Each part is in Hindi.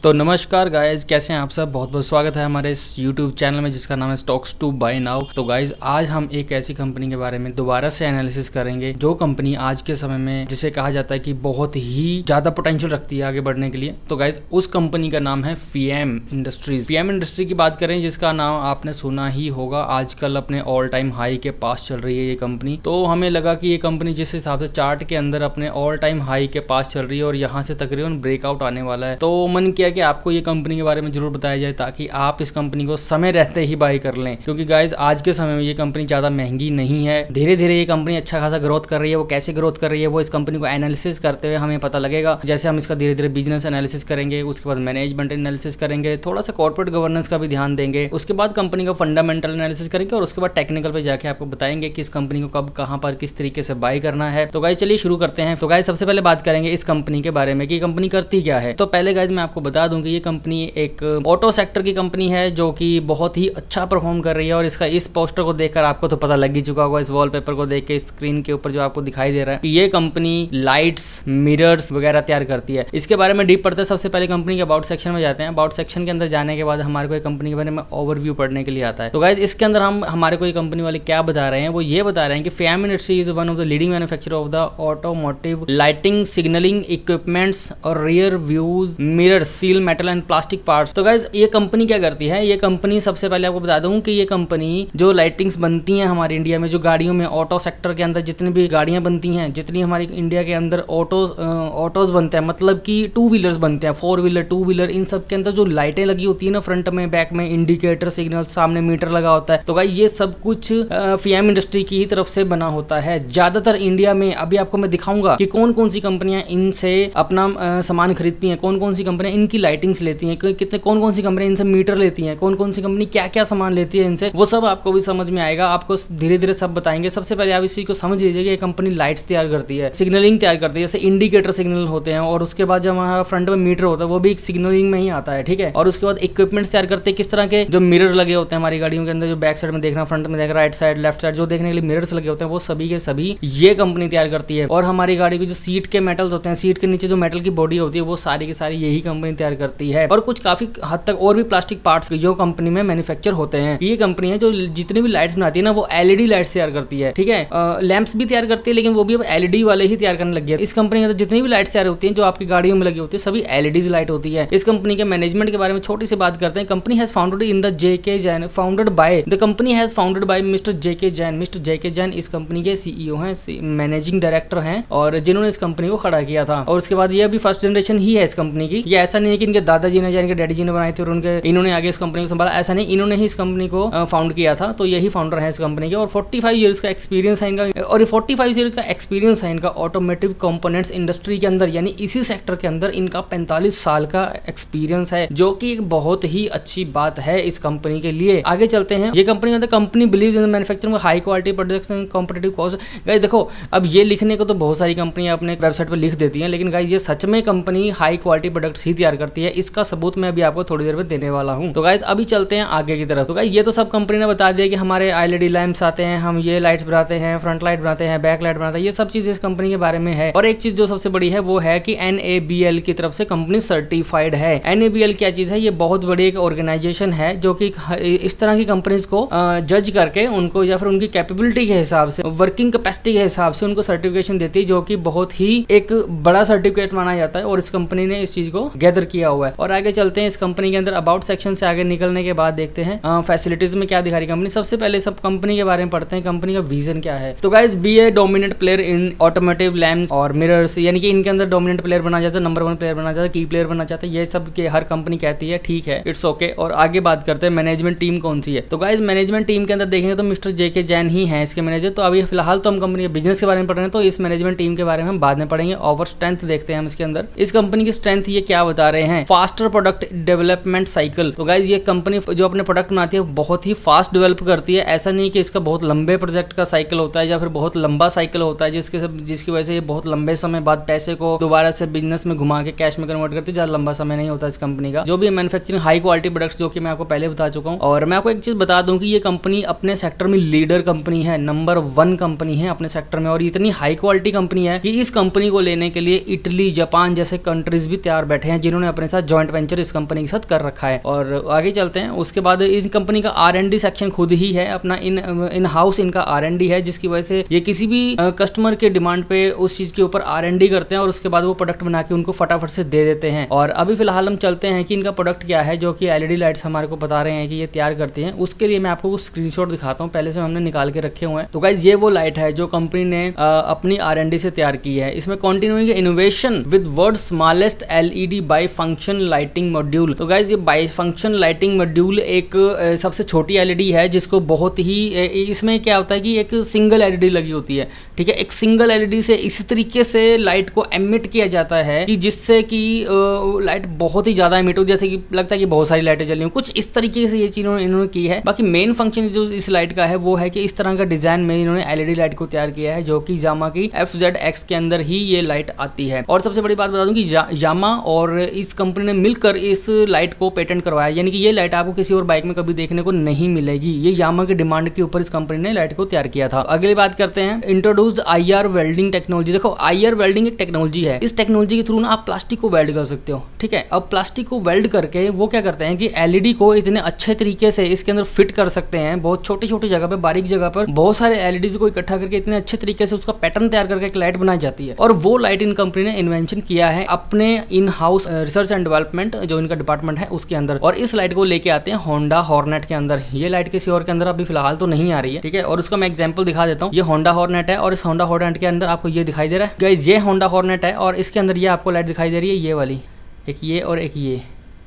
तो नमस्कार गाइज, कैसे हैं आप सब। बहुत बहुत स्वागत है हमारे इस YouTube चैनल में जिसका नाम है स्टॉक्स टू बाय नाउ। तो गाइज आज हम एक ऐसी कंपनी के बारे में दोबारा से एनालिसिस करेंगे जो कंपनी आज के समय में जिसे कहा जाता है कि बहुत ही ज्यादा पोटेंशियल रखती है आगे बढ़ने के लिए। तो गाइज उस कंपनी का नाम है फीएम इंडस्ट्रीज। फीएम इंडस्ट्री की बात करें जिसका नाम आपने सुना ही होगा, आजकल अपने ऑल टाइम हाई के पास चल रही है ये कंपनी। तो हमें लगा कि ये कंपनी जिस हिसाब से चार्ट के अंदर अपने ऑल टाइम हाई के पास चल रही है और यहाँ से तकरीबन ब्रेकआउट आने वाला है, तो मन किया कि आपको ये कंपनी के बारे में जरूर बताया जाए ताकि आप इस कंपनी को समय रहते ही बाय कर लें। क्योंकि गाइज आज के समय में ये कंपनी ज्यादा महंगी नहीं है, धीरे धीरे ये कंपनी अच्छा खासा ग्रोथ कर रही है। वो कैसे ग्रोथ कर रही है वो इस कंपनी को एनालिसिस करते हुए हमें पता लगेगा। जैसे हम इसका धीरे धीरे बिजनेस एनालिसिस करेंगे, उसके बाद मैनेजमेंट एनालिसिस करेंगे, थोड़ा सा कॉर्पोरेट गवर्नेंस का भी ध्यान देंगे, उसके बाद कंपनी का फंडामेंटल एनालिसिस करेंगे और उसके बाद टेक्निकल पे जाके आपको बताएंगे कि इस कंपनी को कब कहां पर किस तरीके से बाय करना है। तो गाइज चलिए शुरू करते हैं। तो गाइज सबसे पहले बात करेंगे इस कंपनी के बारे में कि कंपनी करती क्या है। तो पहले गाइज मैं आपको बता दूं कि ये कंपनी एक ऑटो सेक्टर की कंपनी है जो कि बहुत ही अच्छा परफॉर्म कर रही है। और इसका इस पोस्टर को देखकर आपको तो पता लग ही चुका होगा, इस वॉलपेपर को देख के स्क्रीन के ऊपर जो आपको दिखाई दे रहा है कि ये कंपनी लाइट्स, मिरर्स वगैरह तैयार करती है। इसके बारे में डीप पढ़ते हैं। सबसे पहले कंपनी के अबाउट सेक्शन में जाते हैं। अबाउट सेक्शन के अंदर जाने के बाद हमारे को कंपनी के बारे में ओवरव्यू पढ़ने के लिए आता है। तो गाइज इसके अंदर हम हमारे को कंपनी वाले क्या बता रहे हैं, वो ये बता रहे हैं कि FIEM industry is one of the leading manufacturer of the automotive lighting, signalling equipments और rear views, mirror, steel, metal and plastic parts. तो गाइज ये कंपनी क्या करती है, ये कंपनी सबसे पहले आपको बता दूं कि ये कंपनी जो लाइटिंग्स बनती हैं हमारे इंडिया में, जो गाड़ियों में ऑटो सेक्टर के अंदर जितनी भी गाड़ियां बनती हैं, जितनी हमारी इंडिया के अंदर ऑटोज बनते हैं, मतलब कि टू व्हीलर्स बनते हैं, फोर व्हीलर, टू व्हीलर, इन सब के अंदर जो लाइटें लगी होती है ना, फ्रंट में, बैक में, इंडिकेटर, सिग्नल, सामने मीटर लगा होता है। तो गाइस ये सब कुछ फीएम इंडस्ट्री की ही तरफ से बना होता है। ज्यादातर इंडिया में अभी आपको मैं दिखाऊंगा कि कौन कौन सी कंपनियां इनसे अपना सामान खरीदती हैं, कौन कौन सी कंपनियां इनकी लाइटिंग्स लेती हैं, कितने कौन कौन सी कंपनियां इनसे मीटर लेती हैं, कौन कौन सी कंपनी क्या क्या सामान लेती है इनसे, वो सब आपको भी समझ में आएगा। आपको धीरे धीरे सब बताएंगे। सबसे पहले आप इस चीज को समझ लीजिए कि ये कंपनी लाइट्स तैयार करती है, सिग्नलिंग तैयार करती है, जैसे इंडिकेटर सिग्नल होते हैं, और उसके बाद जब हमारा फ्रंट में मीटर होता है वो भी एक सिग्नलिंग में ही आता है, ठीक है। और उसके बाद इक्विपमेंट्स तैयार करते हैं, किस तरह के जो मिरर लगे होते हैं हमारी गाड़ियों के अंदर, जो बैक साइड में देखना, फ्रंट में देखना, राइट साइड, लेफ्ट साइड, जो देखने के लिए मिरर्स लगे होते हैं, वो सभी के सभी ये कंपनी तैयार करती है। और हमारी गाड़ी की जो सीट के मेटल्स होते हैं, सीट के नीचे जो मेटल की बॉडी होती है, वो सारी की सारी यही कंपनी तैयार करती है। और कुछ काफी हद तक और भी प्लास्टिक पार्ट्स जो कंपनी में मैन्युफैक्चर होते हैं। ये कंपनी है जो जितनी भी लाइट्स बनाती है ना, वो एलईडी लाइट्स तैयार करती है, ठीक है। लैंप्स भी तैयार करती है, लेकिन वो भी अब एलईडी वाले ही तैयार करने लग गया। इस कंपनी के अंदर जितनी भी लाइट्स तैयार होती हैं जो आपकी गाड़ियों में लगी होती है, सभी एलईडी लाइट होती है। इस कंपनी के मैनेजमेंट के बारे में छोटी सी बात करते हैं। Company has founded in the JK Jain, founded by the company has founded by mister JK Jain. Mister JK Jain इस कंपनी के सीईओ हैं, मैनेजिंग डायरेक्टर हैं, और जिन्होंने इस कंपनी को खड़ा किया था। और उसके बाद ये भी फर्स्ट जनरेशन ही है इस कंपनी की। ये ऐसा नहीं है कि इनके दादाजी ने या इनके डैडी जी ने बनाई थी और उनके इन्होंने आगे इस कंपनी को संभाला, ऐसा नहीं। इन्होंने ही इस कंपनी को फाउंड किया था, तो यही फाउंडर है इस कंपनी के। और 45 ईयर्स का एक्सपीरियंस है इनका, और ये 45 ईयर का एक्सपीरियंस है इनका ऑटोमोटिव कंपोनेंट्स इंडस्ट्री के अंदर, यानी इसी सेक्टर के अंदर इनका 45 साल का एक्सपीरियंस है, जो कि एक बहुत ही अच्छी बात है इस कंपनी के लिए। आगे चलते हैं। ये कंपनी कहते हैं company believes in the manufacturing high quality production competitive cost. Guys देखो, अब ये लिखने को तो बहुत सारी कंपनियां अपने वेबसाइट पर लिख देती हैं, लेकिन गाइस ये सच में कंपनी हाई क्वालिटी प्रोडक्ट्स ही तैयार करती है। इसका सबूत मैं अभी आपको थोड़ी देर में देने वाला हूं। तो गाइस अभी चलते हैं आगे की तरफ। तो गाइस ये तो सब कंपनी ने बता दिया कि हमारे एलईडी लैंप्स आते हैं, हम ये लाइट्स बनाते हैं, फ्रंट लाइट बनाते हैं, बैक लाइट बनाते हैं, ये सब चीज इस कंपनी के बारे में है। और एक चीज जो सबसे बड़ी है वो है कि NABL की तरफ से कंपनी सर्टिफाइड है। NABL क्या चीज है, ये बहुत बड़ी एक ऑर्गेनाइजेशन है जो कि इस तरह की कंपनीज को जज करके उनको, या फिर उनकी कैपेबिलिटी के हिसाब से, वर्किंग कैपेसिटी के हिसाब से उनको सर्टिफिकेशन देती है, जो कि बहुत ही एक बड़ा सर्टिफिकेट माना जाता है। और इस कंपनी ने इस चीज को गैदर किया हुआ है। और आगे चलते हैं। इस कंपनी के अंदर अबाउट सेक्शन से आगे निकलने के बाद देखते हैं फैसिलिटीज में क्या दिखा रही कंपनी। सबसे पहले सब कंपनी के बारे में पढ़ते हैं, कंपनी का विजन क्या है। तो guys be a dominant player in automotive lamps और मिरर्स, यानी कि इनके अंदर डोमिनेंट प्लेयर बना जाता है, नंबर 1 प्लेयर बना जाता है, की प्लेयर बना चाहता है, ये सब के हर कंपनी कहती है, ठीक है, इट्स ओके। और आगे बात करते हैं मैनेजमेंट टीम कौन सी है। तो गाइस मैनेजमेंट टीम के अंदर देखेंगे तो मिस्टर जेके जैन ही है इसके मैनेजर। तो अभी फिलहाल तो हम कंपनी के बिजनेस के बारे में पढ़ रहे हैं, तो इस मैनेजमेंट टीम के बारे में हम बाद में पढ़ेंगे। ओवर स्ट्रेंथ देखते हैं हम इसके अंदर। इस कंपनी की स्ट्रेंथ ये क्या बता रहे हैं, फास्टर प्रोडक्ट डेवलपमेंट साइकिल। तो गाइस ये कंपनी जो अपने प्रोडक्ट बनाती है बहुत ही फास्ट डेवलप करती है। ऐसा नहीं कि इसका बहुत लंबे प्रोजेक्ट का साइकिल होता है या फिर बहुत लंबा साइकिल होता है जिसकी वजह से ये बहुत लंबे समय बाद पैसे को दोबारा से बिजनेस में घुमा के कैश में कन्वर्ट करती है। ज्यादा लंबा समय नहीं होता इस कंपनी का। जो भी मैन्युफैक्चरिंग हाई क्वालिटी प्रोडक्ट्स, जो कि मैं आपको पहले बता चुका हूँ। और मैं आपको एक चीज बता दूं कि ये कंपनी अपने सेक्टर में लीडर कंपनी है, नंबर 1 कंपनी है अपने सेक्टर में। और इतनी हाई क्वालिटी कंपनी है कि इस कंपनी को लेने के लिए इटली, जापान जैसे कंट्रीज भी तैयार बैठे हैं, जिन्होंने अपने साथ जॉइंट वेंचर इस कंपनी के साथ कर रखा है। और आगे चलते हैं, उसके बाद इस कंपनी का R&D सेक्शन खुद ही है, अपना इन हाउस इनका R&D है, जिसकी वजह से ये किसी भी कस्टमर के डिमांड पे उस चीज के ऊपर R&D करते हैं और उसके बाद वो प्रोडक्ट बना के उनको फटाफट से दे देते हैं। और अभी फिलहाल हम चलते हैं कि इनका प्रोडक्ट क्या है, जो कि LED लाइट्स हमारे को बता रहे हैं कि ये तैयार करती हैं। उसके लिए मैं आपको कुछ स्क्रीनशॉट दिखाता हूँ, पहले से हमने निकाल के रखे हुए हैं। तो गाइज ये वो लाइट है जो कंपनी ने अपनी R&D से तैयार की है। इसमें continuing innovation with world smallest LED by function lighting module. तो गाइज ये बाई फंक्शन लाइटिंग मॉड्यूल एक सबसे छोटी LED है, जिसको बहुत ही इसमें क्या होता है कि एक सिंगल LED लगी होती है, ठीक है। एक सिंगल LED से इसी तरीके से लाइट को एमिट किया जाता है कि जिससे कि लाइट बहुत ही ज्यादा एमिट हो, जैसे कि लगता है कि बहुत सारी लाइटें जल रही हैं, कुछ इस तरीके से ये चीज़ इन्होंने की है। बाकी मेन फंक्शन जो इस लाइट का है वो है कि इस तरह का डिजाइन में इन्होंने LED लाइट को तैयार किया है, जो कि यामा की FZX के अंदर ही ये लाइट आती है। और सबसे बड़ी बात बता दूं कि यामा और इस कंपनी ने मिलकर इस लाइट को पेटेंट करवाया, यानी कि ये लाइट आपको किसी और बाइक में कभी देखने को नहीं मिलेगी। ये यामा की डिमांड के ऊपर इस कंपनी ने लाइट को तैयार किया था। अगली बात करते हैं, इंट्रोड्यूस्ड IR वेल्डिंग टेक्नोलॉजी। देखो IR वेल्डिंग एक टेक्नोलॉजी है, इस टेक्नोलॉजी के थ्रू ना आप प्लास्टिक को वेल्ड कर सकते हो, ठीक है। अब प्लास्टिक को वेल्ड करके वो क्या करते हैं कि LED को इतने अच्छे तरीके से इसके अंदर फिट कर सकते हैं, बहुत छोटी छोटी जगह पे, बारीक जगह पर बहुत सारे LEDs को इकट्ठा करके इतने अच्छे तरीके से उसका पैटर्न तैयार करके एक लाइट बनाई जाती है। और वो लाइट इन कंपनी ने इन्वेंशन किया है अपने in house research and development जो इनका डिपार्टमेंट है उसके अंदर। और इस लाइट को लेके आते हैं होंडा हॉर्नेट के अंदर। ये लाइट किसी और के अंदर अभी फिलहाल तो नहीं आ रही है, ठीक है। और उसका मैं एग्जांपल दिखा देता हूँ। ये होंडा हॉर्नेट है और इस होंडा हॉर्नेट के अंदर आपको ये दिखाई दे रहा है गाइस, ये होंडा हॉर्नेट है और इसके अंदर ये आपको लाइट दिखाई दे रही है, ये वाली, एक ये और एक ये,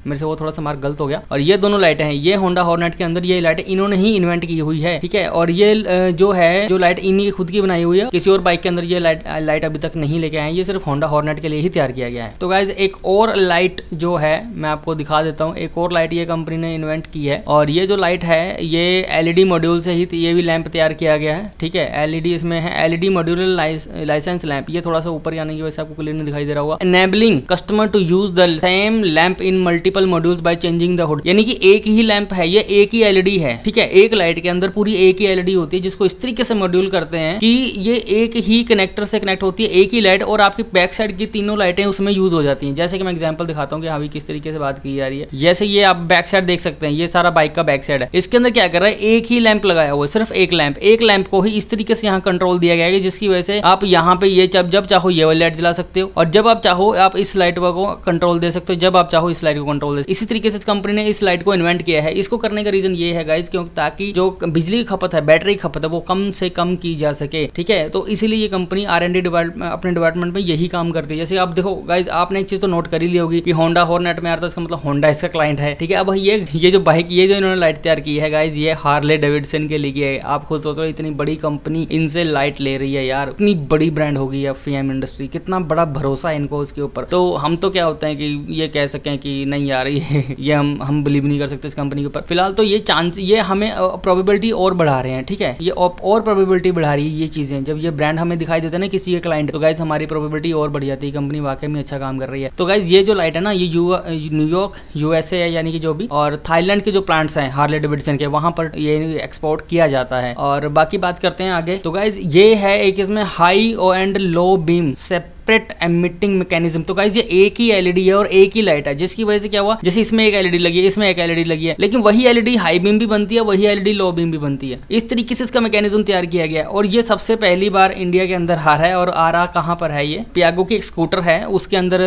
मेरे से वो थोड़ा सा मार्क गलत हो गया। और ये दोनों लाइटें हैं, ये होंडा हॉर्नेट के अंदर ये लाइट इन्होंने ही इन्वेंट की हुई है, ठीक है। और ये जो है जो लाइट इन्हीं की खुद की बनाई हुई है, किसी और बाइक के अंदर ये लाइट अभी तक नहीं लेके आए, ये सिर्फ होंडा हॉर्नेट के लिए ही तैयार किया गया है। तो गाइज एक और लाइट जो है मैं आपको दिखा देता हूँ, एक और लाइट ये कंपनी ने इन्वेंट की है। और ये जो लाइट है ये LED मॉड्यूल से ही ये भी लैंप तैयार किया गया है, ठीक है। LED इसमें है, LED मॉड्यूल लाइसेंस लैंप। ये थोड़ा सा ऊपर जाने की वजह से आपको क्लियर नहीं दिखाई दे रहा होगा। Enabling customer to use the same lamp in multiple modules by changing the hood, यानी कि एक ही लैंप है, ये एक ही LED है, ठीक है। एक लाइट के अंदर पूरी एक ही LED होती है, जिसको इस तरीके से मॉड्यूल करते हैं कि ये एक ही कनेक्टर से कनेक्ट होती है, एक ही लाइट, और आपकी बैक साइड की तीनों लाइटें उसमें यूज हो जाती हैं। जैसे कि मैं एग्जांपल दिखाता हूँ कि हाँ भी किस तरीके से बात की जा रही है। जैसे ये आप बैक साइड देख सकते हैं, ये सारा बाइक का बैक साइड है, इसके अंदर क्या कर रहा है, एक ही लैंप लगाया हुआ है, सिर्फ एक लैंप को ही इस तरीके से यहाँ कंट्रोल दिया गया है, जिसकी वजह से आप यहाँ पे ये जब चाहो ये वाली लाइट जला सकते हो, और जब आप चाहो आप इस लाइट को कंट्रोल दे सकते हो, जब आप चाहो इस लाइट को कंट्रोल दे। इसी तरीके से इस कंपनी ने इस लाइट को इन्वेंट किया है। इसको करने का रीजन ये है गाइज, क्योंकि ताकि जो बिजली की खपत है, बैटरी की खपत है, वो कम से कम की जा सके, ठीक है। तो इसीलिए ये कंपनी R&D अपने डिपार्टमेंट में यही काम करती है। जैसे आप देखो गाइज, आपने एक चीज तो नोट कर ही ली होगी कि होंडा हॉर्नेट में आता है, इसका मतलब होंडा इसका क्लाइंट है, ठीक है। अब ये जो बाइक, ये जो इन्होंने लाइट तैयार की है गाइज, ये हार्ले डेविडसन के लिए है। आप खुद सोचो इतनी बड़ी कंपनी इनसे लाइट ले रही है यार, इतनी बड़ी ब्रांड होगी FEM इंडस्ट्री, कितना बड़ा भरोसा है इनको उसके ऊपर। तो हम तो क्या होता है कि ये कह सकें कि नहीं यार ये हम बिलीव नहीं कर सकते इस कंपनी के ऊपर। फिलहाल तो ये चांस, ये हमें प्रोबेबिलिटी और बढ़ा रहे हैं, ठीक है। ये और प्रोबेबिलिटी बढ़ा रही है ये चीजें, जब ये ब्रांड हमें दिखाई देता है ना किसी के क्लाइंट, तो गाइज हमारी प्रोबेबिलिटी और बढ़ जाती है, कंपनी वाकई में अच्छा काम कर रही है। तो गाइज ये जो लाइट है ना, ये न्यूयॉर्क USA है, यानी कि जो भी, और थाईलैंड के जो प्लांट्स हैं हार्ले डेविडसन के, वहां पर ये एक्सपोर्ट किया जाता है। और बाकी बात करते हैं आगे। तो गाइज ये है एक इसमें high and low beam separate emitting mechanism. तो गाइज ये एक ही LED है और एक ही लाइट है, जिसकी वजह से क्या हुआ, जैसे इसमें एक LED लगी है, इसमें एक LED लगी है, लेकिन वही LED हाई बीम भी बनती है, वही LED लो बीम भी बनती है। इस तरीके से इसका मैकेनिज्म तैयार किया गया है। और ये सबसे पहली बार इंडिया के अंदर आ रहा है। और आ रहा कहाँ पर है, ये पियागो की एक स्कूटर है, उसके अंदर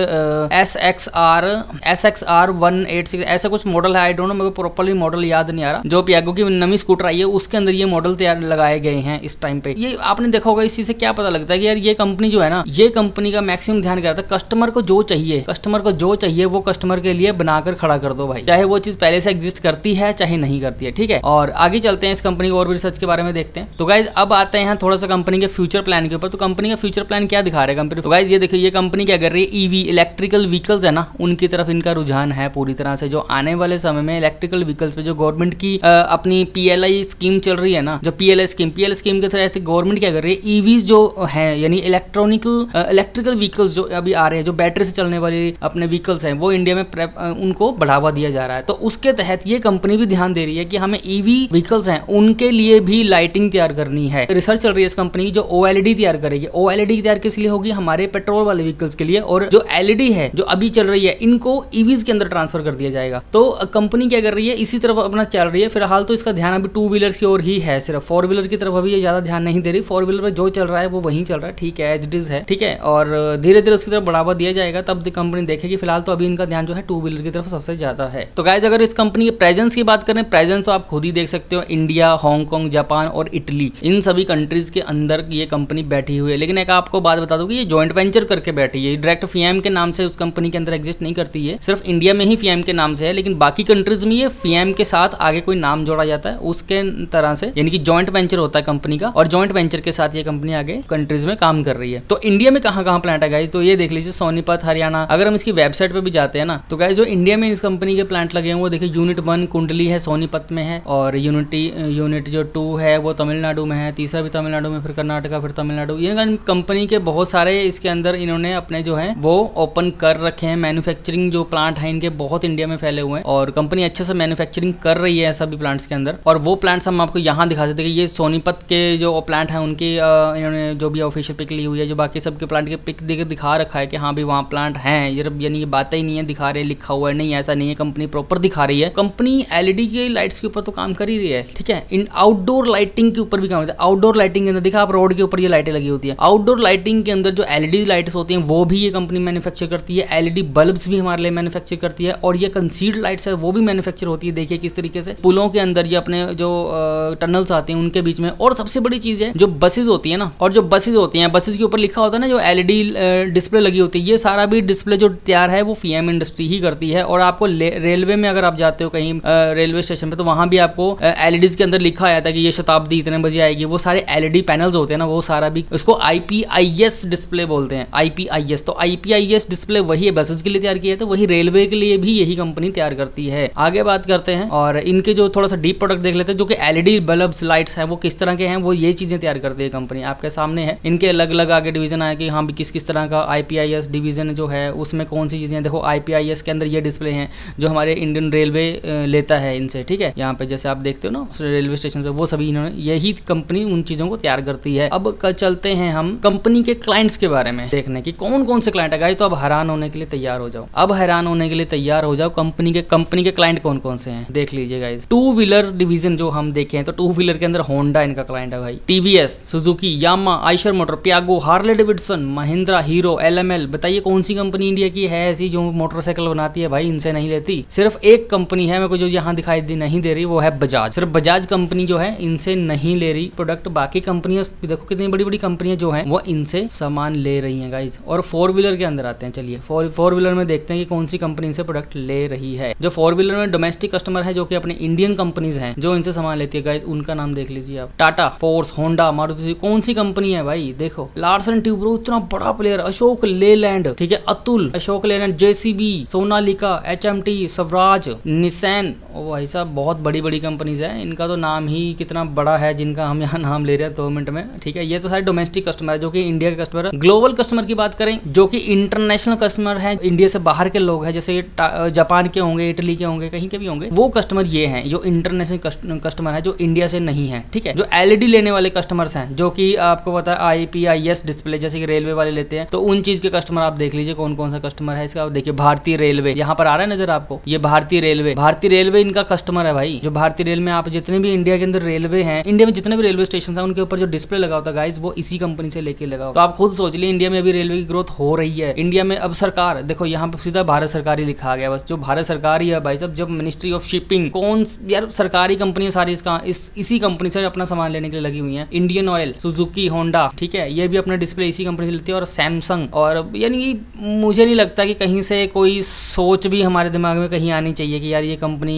SXR 186 ऐसा कुछ मॉडल है, आई डोंट नो, मेरे को प्रॉपर्ली मॉडल याद नहीं आ रहा। जो पियागो की नवी स्कूटर आई है उसके अंदर ये मॉडल तैयार लगाए गए हैं इस टाइम पे। ये आपने देखा होगा, इस चीज से क्या पता लगता है कि यार ये कंपनी जो है ना, ये कंपनी का मैक्सिमम ध्यान करता है कस्टमर को जो चाहिए वो कस्टमर के लिए बनाकर खड़ा कर दो भाई, चाहे वो चीज पहले से एग्जिस्ट करती है चाहे नहीं करती है, ठीक है। और आगे चलते हैं, इस कंपनी को और भी रिसर्च के बारे में देखते हैं। तो गाइज अब आते हैं थोड़ा सा कंपनी के फ्यूचर प्लान के ऊपर। तो कंपनी का फ्यूचर प्लान क्या दिखा रहा है कंपनी, तो गाइज ये देखिए, ये कंपनी क्या कर रही है, EV इलेक्ट्रिकल व्हीकल्स है ना, उनकी तरफ इनका रुझान है पूरी तरह से। जो आने वाले समय में इलेक्ट्रिकल व्हीकल्स पे जो गवर्नमेंट की अपनी PLI स्कीम चल रही है ना, जो PLI स्कीम के तहत गवर्नमेंट क्या कर रही है, EVs जो है यानी इलेक्ट्रिक इलेक्ट्रिकल व्हीकल्स जो अभी आ रहे हैं, जो बैटरी से चलने वाली अपने व्हीकल्स हैं, वो इंडिया में उनको बढ़ावा दिया जा रहा है। तो उसके तहत ये कंपनी भी ध्यान दे रही है कि हमें ईवी व्हीकल्स हैं उनके लिए भी लाइटिंग तैयार करनी है। रिसर्च चल रही है इस कंपनी की जो ओएलईडी तैयार करेगी। ओएलईडी तैयार किस लिए होगी? हमारे पेट्रोल वाले व्हीकल्स के लिए। और जो एलईडी है जो अभी चल रही है इनको ईवीज के अंदर ट्रांसफर कर दिया जाएगा। तो कंपनी क्या कर रही है, इसी तरफ अपना चल रही है। फिलहाल तो इसका ध्यान अभी टू व्हीलर की ओर ही है, सिर्फ फोर व्हीलर की तरफ अभी ये ज्यादा ध्यान नहीं दे रही। फोर व्हीलर में जो चल रहा है वो वहीं चल रहा है, ठीक है, एज इट इज है, ठीक है। और धीरे धीरे उसकी तरफ बढ़ावा दिया जाएगा, तब कंपनी देखेगी। फिलहाल तो अभी इनका ध्यान जो है टू व्हीलर की तरफ सबसे ज्यादा है। तो गाइस अगर इस कंपनी के प्रेजेंस की बात करें, प्रेजेंस तो आप खुद ही देख सकते हो, इंडिया, हांगकांग, जापान और इटली, इन सभी कंट्रीज के अंदर ये कंपनी बैठी हुई है। लेकिन एक आपको बात बता दूं कि ये जॉइंट वेंचर करके बैठी है, डायरेक्ट फीएम के नाम से उस कंपनी के अंदर एग्जिस्ट नहीं करती है, सिर्फ इंडिया में ही फीएम के नाम से है। लेकिन बाकी कंट्रीज में ये फीएम के साथ आगे कोई नाम जोड़ा जाता है उसके तरह से, यानी कि जॉइंट वेंचर होता है कंपनी का, और जॉइंट वेंचर के साथ ये कंपनी आगे कंट्रीज में काम कर रही है। तो इंडिया में कहां कहां प्लांट है गाइस, तो ये देख लीजिए, सोनीपत, हरियाणा। अगर हम इसकी वेबसाइट पे भी जाते हैं ना, तो गाइस जो इंडिया में इस कंपनी के प्लांट लगे हैं वो देखिए, यूनिट 1 कुंडली है, सोनीपत में है, और यूनिट जो 2 है वो तमिलनाडु में है, तीसरा भी तमिलनाडु में, फिर कर्नाटका, फिर तमिलनाडु। ये कंपनी के बहुत सारे इसके अंदर इन्होंने अपने जो है वो ओपन कर रखे हैं। मैन्युफैक्चरिंग जो प्लांट है इनके बहुत इंडिया में फैले हुए हैं, और कंपनी अच्छे से मैन्युफैक्चरिंग कर रही है सभी प्लांट्स के अंदर। और वो प्लांट्स हम आपको यहाँ दिखा देते हैं कि ये सोनीपत के जो प्लांट है उनकी इन्होंने जो भी ऑफिशियल पिक ली हुई है, जो बाकी सबके प्लांट के पिक दिखा रखा है कि हाँ भी वहाँ प्लांट हैं, यानी कि बातें ही नहीं है दिखा रहे, लिखा हुआ है नहीं, ऐसा नहीं है, कंपनी प्रॉपर दिखा रही है। कंपनी एलईडी के लाइट्स के ऊपर तो काम कर ही रही है, ठीक है। इन आउटडोर लाइटिंग के ऊपर भी काम होता है। आउटडोर लाइटिंग के अंदर देखा आप, रोड के ऊपर ये लाइटें लगी होती है। आउटडोर लाइटिंग के अंदर जो एलईडी लाइट्स होती हैं वो भी ये कंपनी मैन्युफैक्चर करती है। एलईडी बल्ब्स भी हमारे लिए मैन्युफैक्चर करती है, और ये कंसील्ड लाइट्स है वो भी मैन्युफैक्चर होती है। देखिए किस तरीके से पुलों के अंदर ये अपने जो टनल्स आते हैं उनके बीच में। और सबसे बड़ी चीज है जो बसेज होती है ना, और जो बसेज होती हैं, बसेज के ऊपर लिखा होता है ना जो एलईडी डिस्प्ले लगी होती है, ये सारा भी डिस्प्ले जो तैयार है वो फीएम इंडस्ट्री ही करती है। और आपको रेलवे में अगर आप जाते हो कहीं रेलवे स्टेशन पे, तो वहां भी आपको एलईडीज के अंदर लिखा आया था कि ये शताब्दी इतने बजे आएगी। वो सारे एलईडी पैनल्स होते हैं ना, वो सारा भी उसको आईपीआईएस डिस्प्ले बोलते हैं, आईपीआईएस। तो आईपीआईएस डिस्प्ले वही है बसेज के लिए तैयार किया है, तो वही रेलवे के लिए भी यही कंपनी तैयार करती है। आगे बात करते हैं और इनके जो थोड़ा सा डीप प्रोडक्ट देख लेते हैं, जो कि एलईडी बल्ब्स लाइट्स हैं वो किस तरह के हैं, वो ये चीजें तैयार करती है कंपनी, आपके सामने है। इनके अलग अलग आगे डिवीजन आए कि हाँ भी किस किस तरह का आईपीआईएस डिवीजन जो है उसमें कौन सी चीजें। देखो आईपीआईएस के अंदर ये डिस्प्ले हैं जो हमारे इंडियन रेलवे लेता है इनसे, ठीक है। यहाँ पे जैसे आप देखते हो ना रेलवे स्टेशन पे, वो सभी इन्होंने, यही कंपनी उन चीजों को तैयार करती है। अब चलते हैं हम कंपनी के क्लाइंट्स के बारे में देखने की, कौन कौन से क्लाइंट है गाइस। तो अब हैरान होने के लिए तैयार हो जाओ, अब हैरान होने के लिए तैयार हो जाओ। कंपनी के क्लाइंट कौन कौन से हैं देख लीजिए गाइस। टू व्हीलर डिवीजन जो हम देखें तो टू व्हीलर के अंदर होंडा इनका क्लाइंट है भाई, TVS, Suzuki, Yamaha, Eicher motor, Piaggio, Harley Davidson, Mahindra, Hero, LML. बताइए कौन सी कंपनी इंडिया की है ऐसी जो मोटरसाइकिल बनाती है भाई, इनसे नहीं लेती। सिर्फ एक कंपनी है मेरे को जो यहाँ दिखाई नहीं दे रही, वो है बजाज। सिर्फ बजाज कंपनी जो है इनसे नहीं ले रही प्रोडक्ट। बाकी कंपनियां देखो कितनी बड़ी बड़ी कंपनियां जो है वो इनसे सामान ले रही हैं गाइज। और फोर व्हीलर के अंदर आते हैं, चलिए फोर व्हीलर में देखते हैं कि कौन सी कंपनी इनसे प्रोडक्ट ले रही है। जो फोर व्हीलर में डोमेस्टिक कस्टमर है जो कि अपने इंडियन कंपनीज हैं जो इनसे सामान लेती है गाइज, उनका नाम देख लीजिए आप। टाटा, फोर्स, होंडा, मारुति, कौन सी कंपनी है भाई देखो। लार्सन ट्यूब्रो इतना बड़ा प्लेयर, अशोक लेलैंड, ठीक है, अतुल, अशोक लेलैंड, जेसीबी, सोनालिका, एचएमटी, स्वराज, निसैन। ओ भाई साहब बहुत बड़ी बड़ी कंपनीज है, इनका तो नाम ही कितना बड़ा है जिनका हम यहाँ नाम ले रहे हैं 2 मिनट में, ठीक है। ये तो सारे डोमेस्टिक कस्टमर है जो कि इंडिया के कस्टमर है। ग्लोबल कस्टमर की बात करें जो कि इंटरनेशनल कस्टमर है, इंडिया से बाहर के लोग हैं, जैसे जापान के होंगे, इटली के होंगे, कहीं के भी होंगे, वो कस्टमर ये हैं जो इंटरनेशनल कस्टमर है जो इंडिया से नहीं है, ठीक है। जो एलईडी लेने वाले कस्टमर्स हैं जो कि आपको पता है आईपीआईएस डिस्प्ले जैसे कि रेलवे वाले लेते हैं, तो उन चीज के कस्टमर आप देख लीजिए कौन कौन सा कस्टमर है इसका। देखिए भारतीय रेलवे यहाँ पर आ रहा है नजर आपको, ये भारतीय रेलवे इनका कस्टमर है भाई। जो भारतीय रेल में आप जितने भी इंडिया के अंदर रेलवे हैं, इंडिया में जितने भी रेलवे स्टेशन है उनके ऊपर जो डिस्प्ले लगा होता है गाइस वो इसी कंपनी से लेके लगा। तो आप खुद सोच लिए इंडिया में अभी रेलवे की ग्रोथ हो रही है। इंडिया में अब सरकार देखो यहाँ पे सीधा भारत सरकार ही लिखा गया, बस जो भारत सरकार ही है भाई साहब। जब मिनिस्ट्री ऑफ शिपिंग, कौन यार सरकारी कंपनी सारी इसी कंपनी से अपना सामान लेने के लिए लगी हुई है। इंडियन ऑयल, सुजुकी, होंडा, ठीक है, ये भी अपने डिस्प्ले इसी कंपनी से लेती है। और सैमसंग, और यानी मुझे नहीं लगता कि कहीं से कोई सोच भी हमारे दिमाग में कहीं आनी चाहिए कि यार ये कंपनी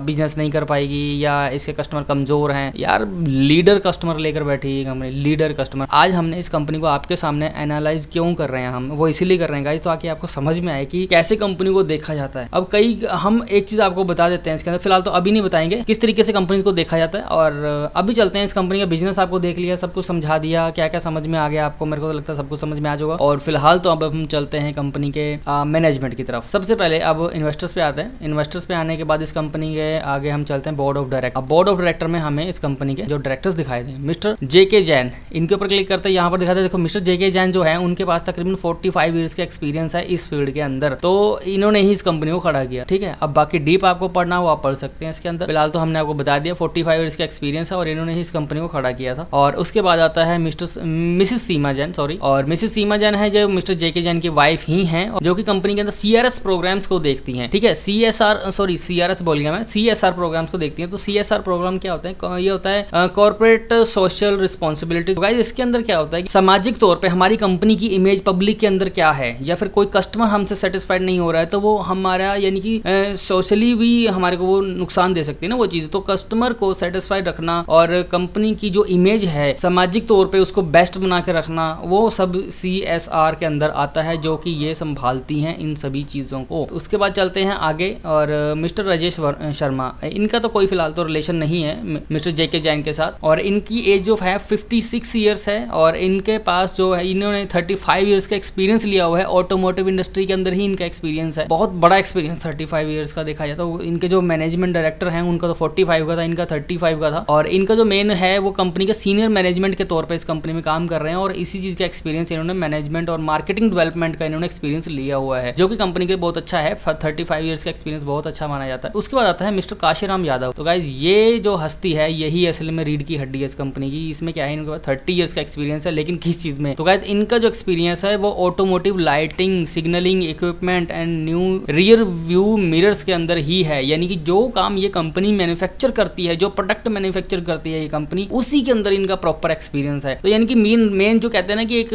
बिजनेस नहीं कर पाएगी या इसके कस्टमर कमजोर हैं। यार लीडर कस्टमर लेकर बैठी है कंपनी, लीडर कस्टमर। आज हमने इस कंपनी को आपके सामने एनालाइज क्यों कर रहे हैं, हम वो इसीलिए कर रहे हैं गाइस ताकि आपको समझ में आए कि कैसे कंपनी को देखा जाता है। अब हम एक चीज आपको बता देते हैं इसके अंदर, फिलहाल तो अभी नहीं बताएंगे किस तरीके से कंपनी को देखा जाता है। और अभी चलते हैं इस कंपनी का बिजनेस आपको देख लिया, सब कुछ समझा दिया, क्या क्या समझ में आ गया आपको, मेरे को तो लगता है सब कुछ समझ में आ जाएगा। और फिलहाल तो अब हम चलते हैं कंपनी के मैनेजमेंट की तरफ। सबसे पहले अब इन्वेस्टर्स पे आते हैं। इन्वेस्टर्स पे आने के बाद इस कंपनी के आगे हम चलते हैं बोर्ड ऑफ डायरेक्टर। अब बोर्ड ऑफ डायरेक्टर में हमें इस कंपनी के जो डायरेक्टर्स दिखाई दें, मिस्टर जेके जैन, इनके ऊपर क्लिक करते हैं। यहाँ पर दिखाते हैं, देखो मिस्टर जेके जैन जो है उनके पास तकरीबन 45 ईयर्स का एक्सपीरियंस है इस फील्ड के अंदर, तो इन्होंने ही इस कंपनी को खड़ा किया। ठीक है, अब बाकी डीप आपको पढ़ना हो आप पढ़ सकते हैं इसके अंदर। फिलहाल तो हमने आपको बता दिया 45 ईयर्स का एक्सपीरियंस है और इन्होंने ही इस कंपनी को खड़ा किया था। और उसके बाद आता है मिसेस सीमा जैन, सॉरी, और मिसेस सीमा जैन है जो मिस्टर जेके जैन की वाइफ ही हैं, जो कि कंपनी के अंदर सीआरएस प्रोग्राम्स को देखती हैं। ठीक है, सीआरएस बोल गया मैं, सीएसआर प्रोग्राम्स को देखती हैं। तो सीएसआर प्रोग्राम क्या होता है? ये होता है कॉर्पोरेट सोशल रिस्पॉन्सिबिलिटी। गाइस इसके अंदर क्या होता है कि सामाजिक तौर पे हमारी कंपनी की इमेज पब्लिक के अंदर क्या है, या फिर कोई कस्टमर हमसे सेटिस्फाइड नहीं हो रहा है तो वो हमारा यानी कि सोशली भी हमारे को वो नुकसान दे सकती है ना वो चीज। तो कस्टमर को सेटिस्फाइड रखना और कंपनी की जो इमेज है सामाजिक तौर पे उसको बेस्ट बना के रखना, वो सब CSR के अंदर आता है, जो कि ये संभालती हैं इन सभी चीजों को। उसके बाद चलते हैं आगे और मिस्टर राजेश शर्मा, इनका तो कोई फिलहाल तो रिलेशन नहीं है मिस्टर जेके जैन के साथ, और इनकी एज जो है 56 ईयर्स है और इनके पास जो है इन्होंने 35 ईयर्स का एक्सपीरियंस लिया हुआ है। ऑटोमोटिव इंडस्ट्री के अंदर ही इनका एक्सपीरियंस है, बहुत बड़ा एक्सपीरियंस 35 ईयर्स का देखा जाए तो। इनके जो मैनेजमेंट डायरेक्टर हैं उनका तो 45 का था, इनका 35 का था। और इनका जो मेन है वो कंपनी के सीनियर मैनेजमेंट के तौर पर इस कंपनी में काम कर रहे हैं और इसी चीज का एक्सपीरियंस इन्होंने मैनेजमेंट और मार्केटिंग डेवलपमेंट का इन्होंने एक्सपीरियंस लिया हुआ है, जो कि कंपनी के लिए बहुत अच्छा है। 35 ईयर्स का एक्सपीरियंस बहुत अच्छा माना जाता है। उसके बाद आता है मिस्टर काशीराम यादव। तो गाइज ये जो हस्ती है यही असल में रीढ़ की हड्डी है इस कंपनी की। इसमें क्या है, इनके पास 30 ईयर्स का एक्सपीरियंस है, लेकिन किस चीज में? तो गाइज इनका जो एक्सपीरियंस है वो automotive lighting, signalling equipment and new rear view mirrors के अंदर ही है। यानी कि जो काम ये कंपनी मैन्युफैक्चर करती है, जो प्रोडक्ट मैन्युफैक्चर करती है ये कंपनी, उसी के अंदर इनका प्रॉपर एक्सपीरियंस है। तो यानी कि मेन जो कहते हैं ना कि एक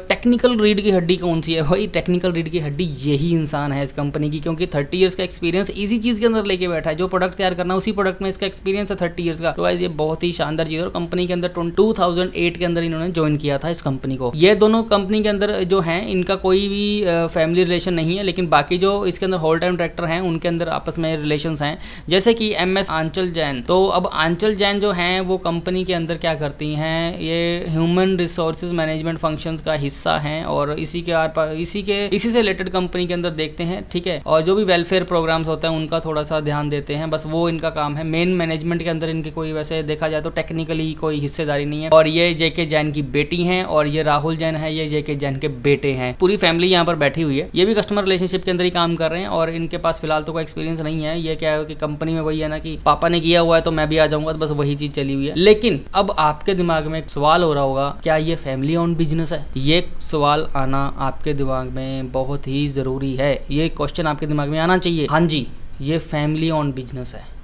टेक्निकल रीढ़ की हड्डी कौन सी है, वही टेक्निकल रीढ़ की हड्डी यही इंसान है इस कंपनी की, क्योंकि 30 ईयर्स का एक्सपीरियंस इसी चीज के अंदर लेके बैठा है। जो प्रोडक्ट तैयार करना उसी प्रोडक्ट में इसका एक्सपीरियंस है 30 ईयर्स का। तो गाइस ये बहुत ही शानदार चीज है। और कंपनी के अंदर 2008 के अंदर इन्होंने ज्वाइन किया था इस कंपनी को। ये दोनों कंपनी के अंदर जो है इनका कोई भी फैमिली रिलेशन नहीं है, लेकिन बाकी जो इसके अंदर होल टाइम डायरेक्टर हैं उनके अंदर आपस में रिलेशंस हैं, जैसे कि MS आंचल जैन। तो अब आंचल जैन जो हैं वो कंपनी के अंदर क्या करती हैं, ये ह्यूमन रिसोर्सेज मैनेजमेंट फंक्शंस का हिस्सा हैं और इसी से रिलेटेड कंपनी के अंदर देखते हैं। ठीक है, और जो भी वेलफेयर प्रोग्राम्स होते हैं उनका थोड़ा सा ध्यान देते हैं, बस वो इनका काम है। मेन मैनेजमेंट के अंदर इनकी कोई वैसे देखा जाए तो टेक्निकली कोई हिस्सेदारी नहीं है। और ये जेके जैन की बेटी हैं और ये राहुल जैन है, ये जेके जैन के बेटे हैं। पूरी फैमिली यहाँ पर बैठी हुई है। ये भी कस्टमर रिलेशनशिप के अंदर ही काम कर रहे हैं और इनके पास फिलहाल तो कोई एक्सपीरियंस नहीं है। ये क्या है कि कंपनी में वही है ना कि पापा ने किया हुआ है तो मैं भी आ जाऊंगा, तो बस वही चीज चली हुई है। लेकिन अब आपके दिमाग में एक सवाल हो रहा होगा, क्या ये फैमिली ओन्ड बिजनेस है? ये सवाल आना आपके दिमाग में बहुत ही जरूरी है। ये क्वेश्चन आपके दिमाग में आना चाहिए। हाँ जी, ये फैमिली ओन्ड बिजनेस है